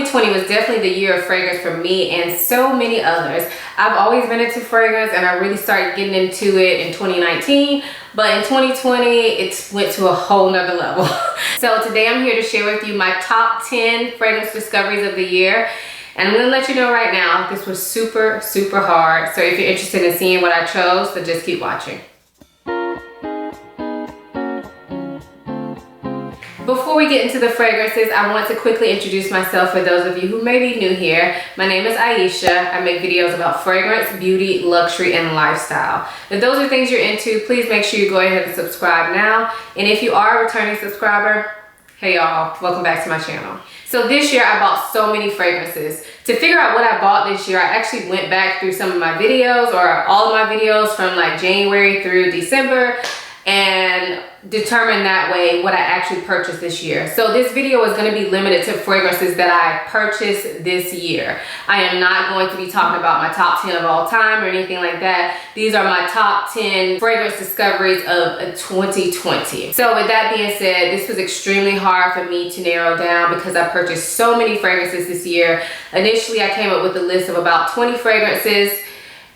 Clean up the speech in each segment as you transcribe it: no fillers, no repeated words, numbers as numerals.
2020 was definitely the year of fragrance for me and so many others. I've always been into fragrance and I really started getting into it in 2019, but in 2020 it went to a whole nother level. So today I'm here to share with you my top 10 fragrance discoveries of the year. And I'm gonna let you know right now, this was super hard. So if you're interested in seeing what I chose, then just keep watching. Before we get into the fragrances, I want to quickly introduce myself for those of you who may be new here. My name is Ayesha. I make videos about fragrance, beauty, luxury, and lifestyle. If those are things you're into, please make sure you go ahead and subscribe now. And if you are a returning subscriber, hey y'all, welcome back to my channel. So this year I bought so many fragrances. To figure out what I bought this year, I actually went back through some of my videos or all of my videos from like January through December and determine that way what I actually purchased this year. So this video is going to be limited to fragrances that I purchased this year. I am not going to be talking about my top 10 of all time or anything like that. These are my top 10 fragrance discoveries of 2020. So with that being said, this was extremely hard for me to narrow down because I purchased so many fragrances this year. Initially, I came up with a list of about 20 fragrances.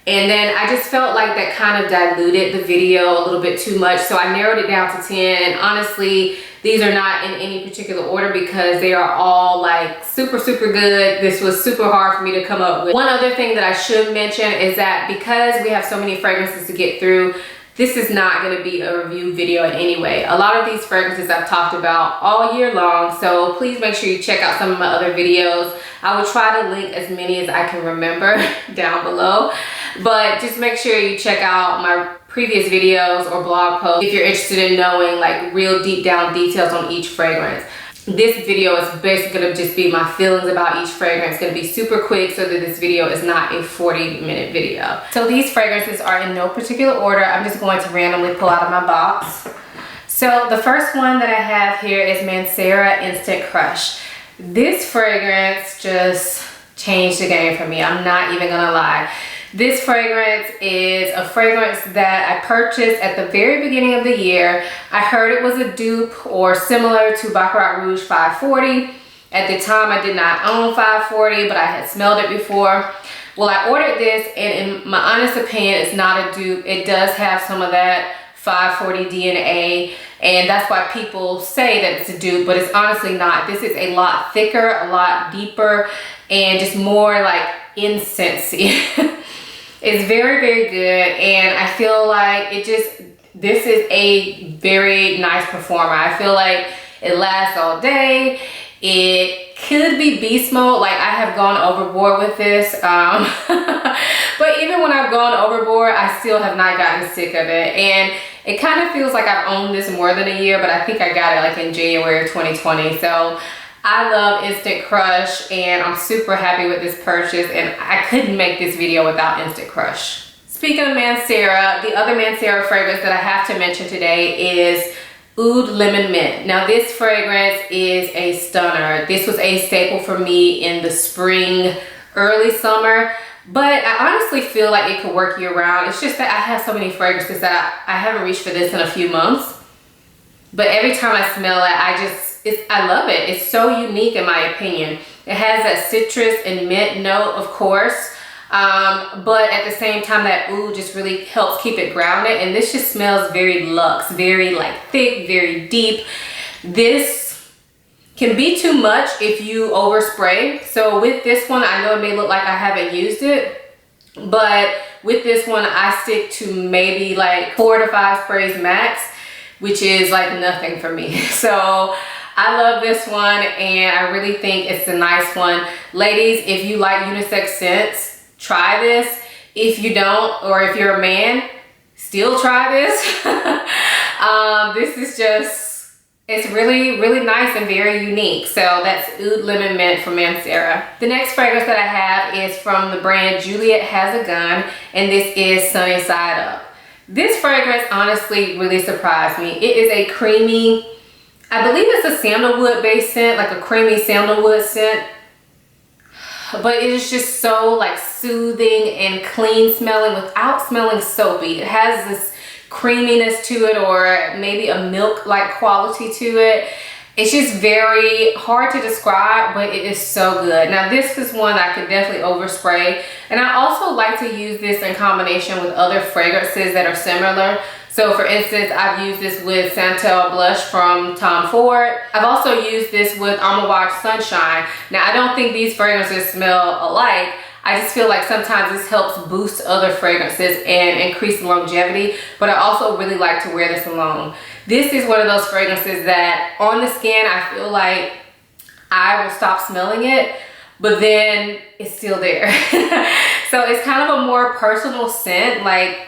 And then I just felt like that kind of diluted the video a little bit too much. So I narrowed it down to 10. And honestly, these are not in any particular order because they are all like super good. This was super hard for me to come up with. One other thing that I should mention is that because we have so many fragrances to get through, this is not going to be a review video in any way. A lot of these fragrances I've talked about all year long, so please make sure you check out some of my other videos. I will try to link as many as I can remember down below, but just make sure you check out my previous videos or blog posts if you're interested in knowing like real deep down details on each fragrance. This video is basically going to just be my feelings about each fragrance. It's going to be super quick so that this video is not a 40-minute video. So these fragrances are in no particular order. I'm just going to randomly pull out of my box. So the first one that I have here is Mancera Instant Crush. This fragrance just changed the game for me. I'm not even going to lie. This fragrance is a fragrance that I purchased at the very beginning of the year. I heard it was a dupe or similar to Baccarat Rouge 540. At the time, I did not own 540, but I had smelled it before. Well, I ordered this, and in my honest opinion, it's not a dupe. It does have some of that 540 DNA, and that's why people say that it's a dupe, but it's honestly not. This is a lot thicker, a lot deeper, and just more like incensey. It's very good, and I feel like this is a very nice performer. I feel like it lasts all day. It could be beast mode. Like, I have gone overboard with this, but even when I've gone overboard, I still have not gotten sick of it. And it kind of feels like I've owned this more than a year, but I think I got it like in January 2020. So I love Instant Crush, and I'm super happy with this purchase, and I couldn't make this video without Instant Crush. Speaking of Mancera, the other Mancera fragrance that I have to mention today is Oud Lemon Mint. Now this fragrance is a stunner. This was a staple for me in the spring, early summer, but I honestly feel like it could work year round. It's just that I have so many fragrances that I haven't reached for this in a few months, but every time I smell it, I love it. It's so unique in my opinion. It has that citrus and mint note, of course, but at the same time that oud just really helps keep it grounded, and this just smells very luxe, very like thick, very deep. This can be too much if you overspray. So with this one, I know it may look like I haven't used it, but with this one I stick to maybe like 4 to 5 sprays max, which is like nothing for me. So I love this one, and I really think it's a nice one. Ladies, if you like unisex scents, try this. If you don't, or if you're a man, still try this. This is just, it's really nice and very unique. So that's Oud Lemon Mint from Mancera. The next fragrance that I have is from the brand Juliet Has a Gun, and this is Sunny Side Up. This fragrance honestly really surprised me. It is a creamy, I believe it's a sandalwood based scent, like a creamy sandalwood scent, but it is just so like soothing and clean smelling without smelling soapy. It has this creaminess to it, or maybe a milk like quality to it, It's just very hard to describe, but it is so good. Now this is one that I could definitely overspray. And I also like to use this in combination with other fragrances that are similar. So for instance, I've used this with Santal Blush from Tom Ford. I've also used this with Amberwood Sunshine. Now I don't think these fragrances smell alike. I just feel like sometimes this helps boost other fragrances and increase longevity, but I also really like to wear this alone. This is one of those fragrances that on the skin, I feel like I will stop smelling it, but then it's still there. So it's kind of a more personal scent. Like,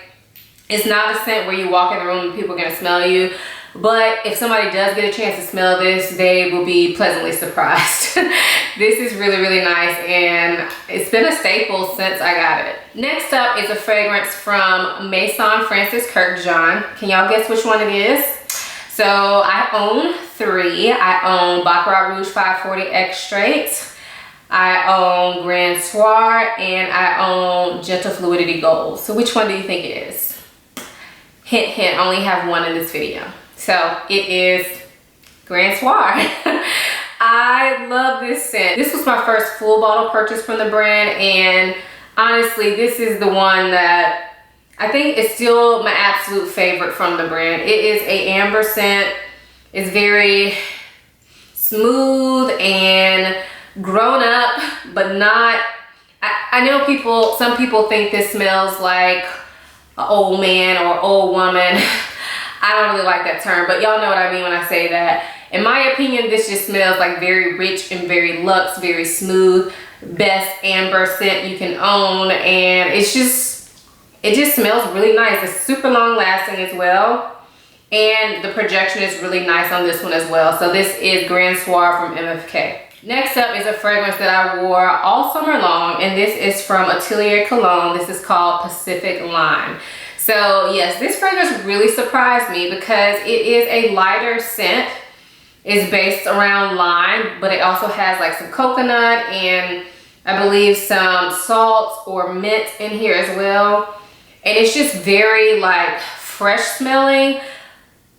it's not a scent where you walk in the room and people are gonna smell you, but if somebody does get a chance to smell this, they will be pleasantly surprised. This is really, really nice, and it's been a staple since I got it. Next up is a fragrance from Maison Francis Kurkdjian. Can y'all guess which one it is? So I own 3. I own Baccarat Rouge 540 Extrait, I own Grand Soir, and I own Gentle Fluidity Gold. So which one do you think it is? Hint, hint, I only have one in this video. So it is Grand Soir. I love this scent. This was my first full bottle purchase from the brand, and honestly, this is the one that I think is still my absolute favorite from the brand. It is a amber scent. It's very smooth and grown up, but not, I know some people think this smells like an old man or old woman. I don't really like that term, but y'all know what I mean when I say that. In my opinion, this just smells like very rich and very luxe, very smooth, best amber scent you can own, and it just smells really nice. It's super long lasting as well, and the projection is really nice on this one as well. So this is Grand Soir from MFK. Next up is a fragrance that I wore all summer long, and this is from Atelier Cologne. This is called Pacific Lime. So yes, this fragrance really surprised me because it is a lighter scent. It's based around lime, but it also has like some coconut and I believe some salt or mint in here as well. And it's just very like fresh smelling,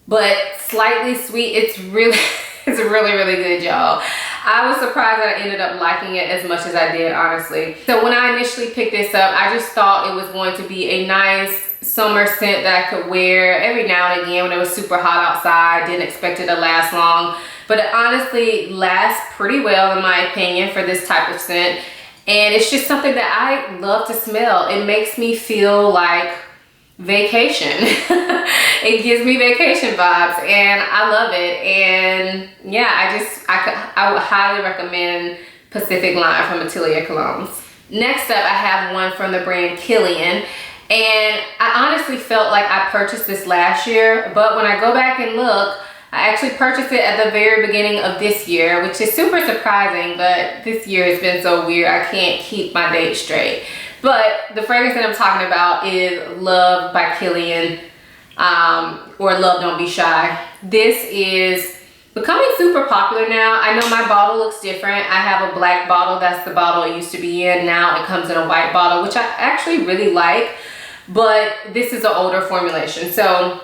but slightly sweet. It's really, it's really, really good, y'all. I was surprised that I ended up liking it as much as I did, honestly. So when I initially picked this up, I just thought it was going to be a nice summer scent that I could wear every now and again when it was super hot outside. Didn't expect it to last long, but it honestly lasts pretty well in my opinion for this type of scent. And it's just something that I love to smell. It makes me feel like vacation. It gives me vacation vibes and I love it. And yeah, I would highly recommend Pacific Lime from Atelier Colognes. Next up, I have one from the brand Kilian. And I honestly felt like I purchased this last year, but when I go back and look, I actually purchased it at the very beginning of this year, which is super surprising, but this year has been so weird, I can't keep my dates straight. But the fragrance that I'm talking about is Love by Kilian, or Love Don't Be Shy. This is becoming super popular now. I know my bottle looks different. I have a black bottle, that's the bottle it used to be in. Now it comes in a white bottle, which I actually really like, but this is an older formulation. So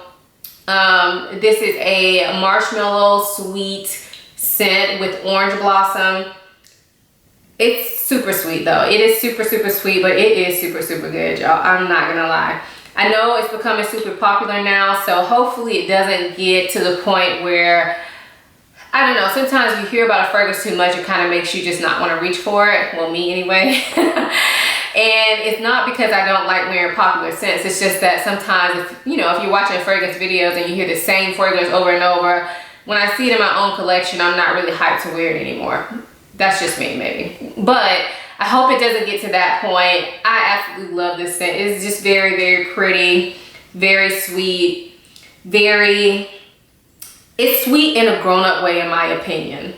this is a marshmallow sweet scent with orange blossom. It's super sweet though. It is super, super sweet, but it is super, super good, y'all. I'm not gonna lie. I know it's becoming super popular now, so hopefully it doesn't get to the point where, I don't know, sometimes you hear about a fragrance too much, it kind of makes you just not want to reach for it. Well, me anyway. And it's not because I don't like wearing popular scents. It's just that sometimes, if you're watching fragrance videos and you hear the same fragrance over and over, when I see it in my own collection, I'm not really hyped to wear it anymore. That's just me, maybe. But I hope it doesn't get to that point. I absolutely love this scent. It's just very, very pretty, very sweet, it's sweet in a grown-up way in my opinion.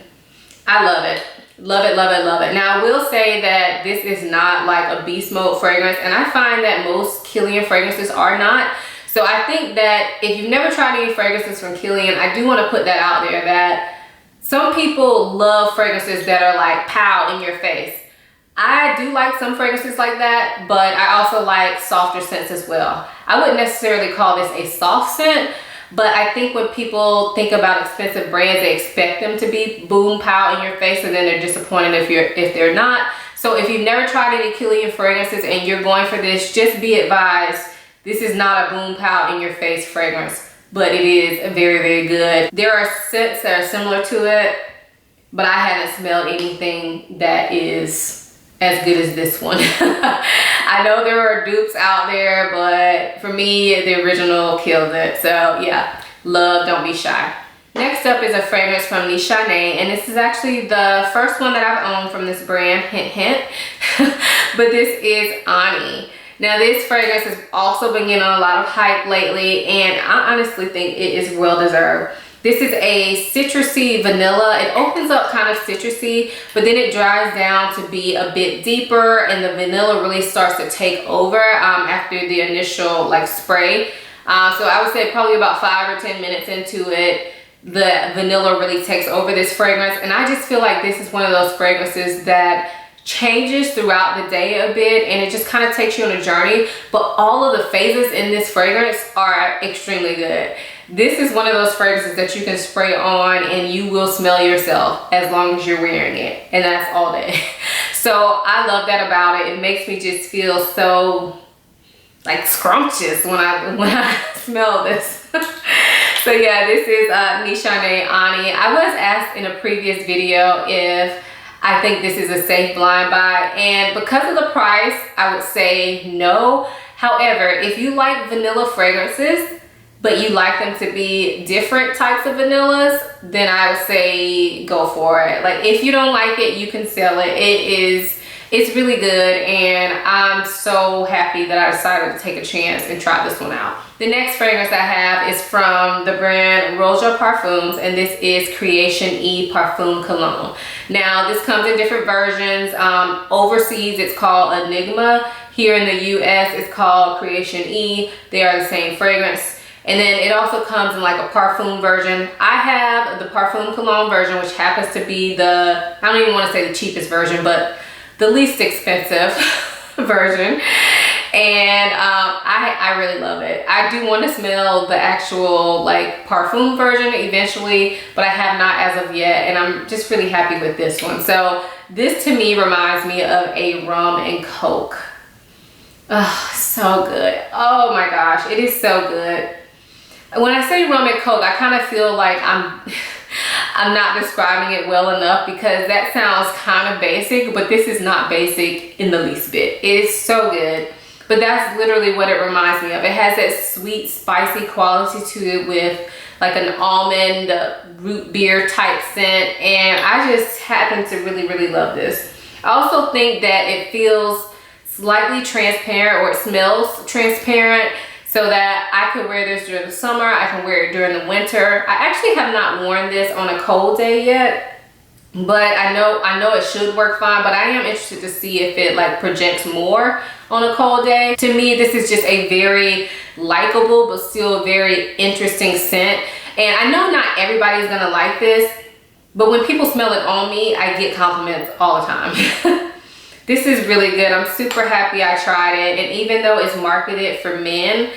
I love it. Love it, love it, love it. Now I will say that this is not like a beast mode fragrance, and I find that most Kilian fragrances are not. So I think that if you've never tried any fragrances from Kilian, I do want to put that out there that some people love fragrances that are like pow in your face. I do like some fragrances like that, but I also like softer scents as well. I wouldn't necessarily call this a soft scent, But I think when people think about expensive brands, they expect them to be boom pow in your face, and then they're disappointed if they're not. So if you've never tried any Kilian fragrances and you're going for this, just be advised, this is not a boom pow in your face fragrance, but it is very, very good. There are scents that are similar to it, but I haven't smelled anything that is as good as this one. I know there are dupes out there, but for me, the original killed it. So yeah, love, don't be shy. Next up is a fragrance from Nichane, and this is actually the first one that I've owned from this brand, hint, hint. But this is Ani. Now this fragrance has also been getting a lot of hype lately, and I honestly think it is well deserved. This is a citrusy vanilla. It opens up kind of citrusy, but then it dries down to be a bit deeper, and the vanilla really starts to take over after the initial like spray. So I would say probably about 5 or 10 minutes into it, the vanilla really takes over this fragrance. And I just feel like this is one of those fragrances that changes throughout the day a bit, and it just kind of takes you on a journey. But all of the phases in this fragrance are extremely good. This is one of those fragrances that you can spray on and you will smell yourself as long as you're wearing it, and that's all day. So I love that about it. It makes me just feel so like scrumptious when I smell this. So yeah, this is Nichane Ani. I was asked in a previous video if I think this is a safe blind buy, and because of the price, I would say no. However, if you like vanilla fragrances, but you like them to be different types of vanillas, then I would say go for it. Like if you don't like it, you can sell it. It's really good, and I'm so happy that I decided to take a chance and try this one out. The next fragrance I have is from the brand Roja Parfums, and this is Creation E Parfum Cologne. Now this comes in different versions. Overseas it's called Enigma. Here in the US it's called Creation E. They are the same fragrance. And then it also comes in like a parfum version. I have the Parfum Cologne version, which happens to be the, I don't even want to say the cheapest version, but the least expensive version. And I really love it. I do want to smell the actual like parfum version eventually, but I have not as of yet, and I'm just really happy with this one. So this to me reminds me of a rum and coke. Oh, so good. Oh my gosh, it is so good. When I say rum and coke, I kind of feel like I'm not describing it well enough, because that sounds kind of basic, but this is not basic in the least bit. It is so good, but that's literally what it reminds me of. It has that sweet, spicy quality to it with like an almond root beer type scent, and I just happen to really, really love this. I also think that it feels slightly transparent, or it smells transparent, so that I could wear this during the summer, I can wear it during the winter. I actually have not worn this on a cold day yet, but I know it should work fine, but I am interested to see if it like projects more on a cold day. To me, this is just a very likable but still very interesting scent. And I know not everybody's gonna like this, but when people smell it on me, I get compliments all the time. This is really good. I'm super happy I tried it. And even though it's marketed for men,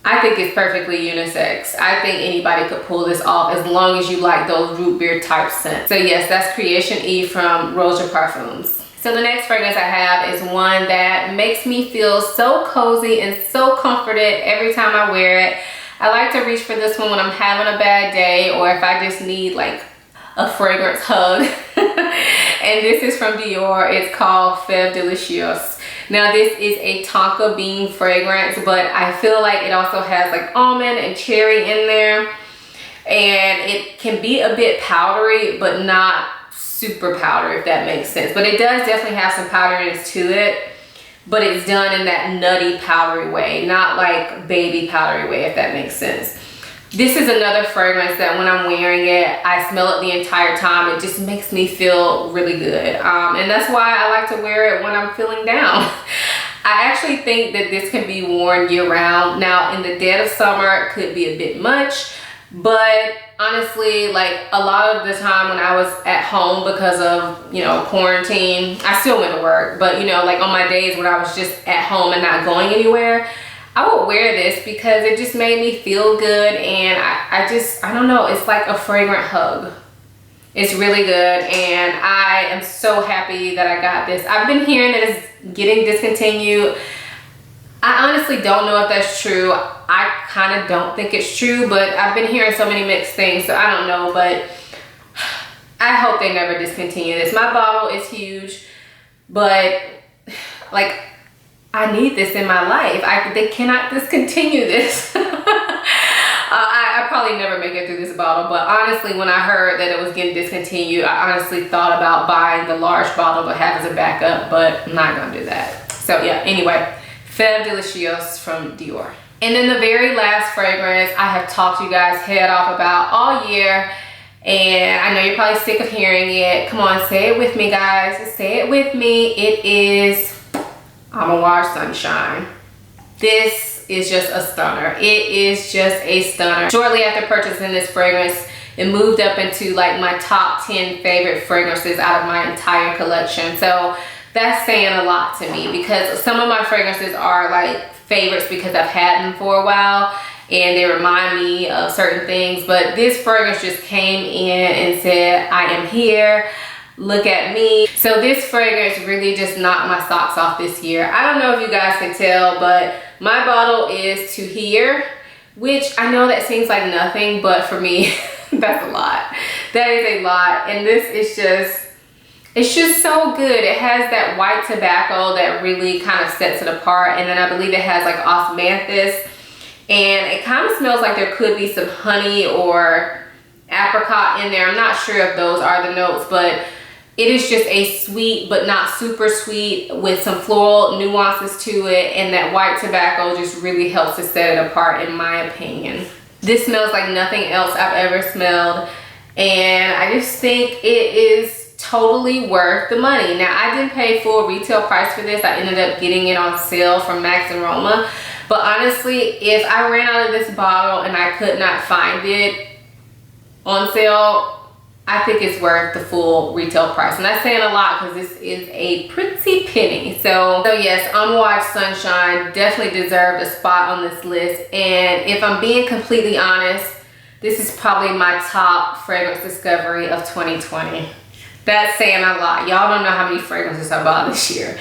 I think it's perfectly unisex. I think anybody could pull this off as long as you like those root beer type scents. So yes, that's Creation E from Roja Parfums. So the next fragrance I have is one that makes me feel so cozy and so comforted every time I wear it. I like to reach for this one when I'm having a bad day, or if I just need like a fragrance hug. And this is from Dior. It's called Fève Délicieuse. Now this is a tonka bean fragrance, but I feel like it also has like almond and cherry in there, and it can be a bit powdery but not super powdery, if that makes sense. But it does definitely have some powderiness to it, but it's done in that nutty powdery way, not like baby powdery way, if that makes sense. This is another fragrance that when I'm wearing it, I smell it the entire time. It just makes me feel really good. And that's why I like to wear it when I'm feeling down. I actually think that this can be worn year round. Now in the dead of summer, it could be a bit much, but honestly, like a lot of the time when I was at home because of, you know, quarantine, I still went to work, but you know, like on my days when I was just at home and not going anywhere, I would wear this because it just made me feel good, and I don't know, it's like a fragrant hug. It's really good, and I am so happy that I got this. I've been hearing that it's getting discontinued. I honestly don't know if that's true. I kind of don't think it's true, but I've been hearing so many mixed things, so I don't know, but I hope they never discontinue this. My bottle is huge, but like, I need this in my life. They cannot discontinue this. I probably never make it through this bottle, but honestly, when I heard that it was getting discontinued, I honestly thought about buying the large bottle to have as a backup, but I'm not gonna do that. So yeah, anyway, Fève Délicieuse from Dior. And then the very last fragrance I have talked to you guys head off about all year, and I know you're probably sick of hearing it. Come on, say it with me, guys. Say it with me. It is Amberwood Sunshine. This is just a stunner. It is just a stunner. Shortly after purchasing this fragrance, it moved up into like my top 10 favorite fragrances out of my entire collection. So that's saying a lot to me, because some of my fragrances are like favorites because I've had them for a while and they remind me of certain things, but this fragrance just came in and said, I am here, look at me. So this fragrance really just knocked my socks off this year. I don't know if you guys can tell, but my bottle is to here, which I know that seems like nothing, but for me, that's a lot. That is a lot. And this is just, it's just so good. It has that white tobacco that really kind of sets it apart. And then I believe it has like osmanthus. And it kind of smells like there could be some honey or apricot in there. I'm not sure if those are the notes, but it is just a sweet but not super sweet with some floral nuances to it, and that white tobacco just really helps to set it apart, in my opinion. This smells like nothing else I've ever smelled, and I just think it is totally worth the money. Now, I didn't pay full retail price for this. I ended up getting it on sale from Max and Roma, but honestly, if I ran out of this bottle and I could not find it on sale, I think it's worth the full retail price. And that's saying a lot because this is a pretty penny. So yes, Amberwood Sunshine definitely deserved a spot on this list. And if I'm being completely honest, this is probably my top fragrance discovery of 2020. That's saying a lot. Y'all don't know how many fragrances I bought this year.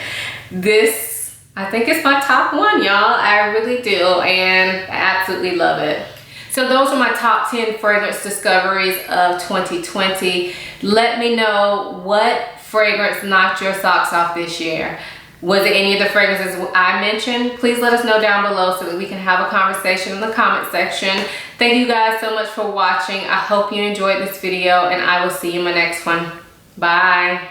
This, I think it's my top one, y'all. I really do, and I absolutely love it. So those are my top 10 fragrance discoveries of 2020. Let me know what fragrance knocked your socks off this year. Was it any of the fragrances I mentioned? Please let us know down below so that we can have a conversation in the comment section. Thank you guys so much for watching. I hope you enjoyed this video, and I will see you in my next one. Bye.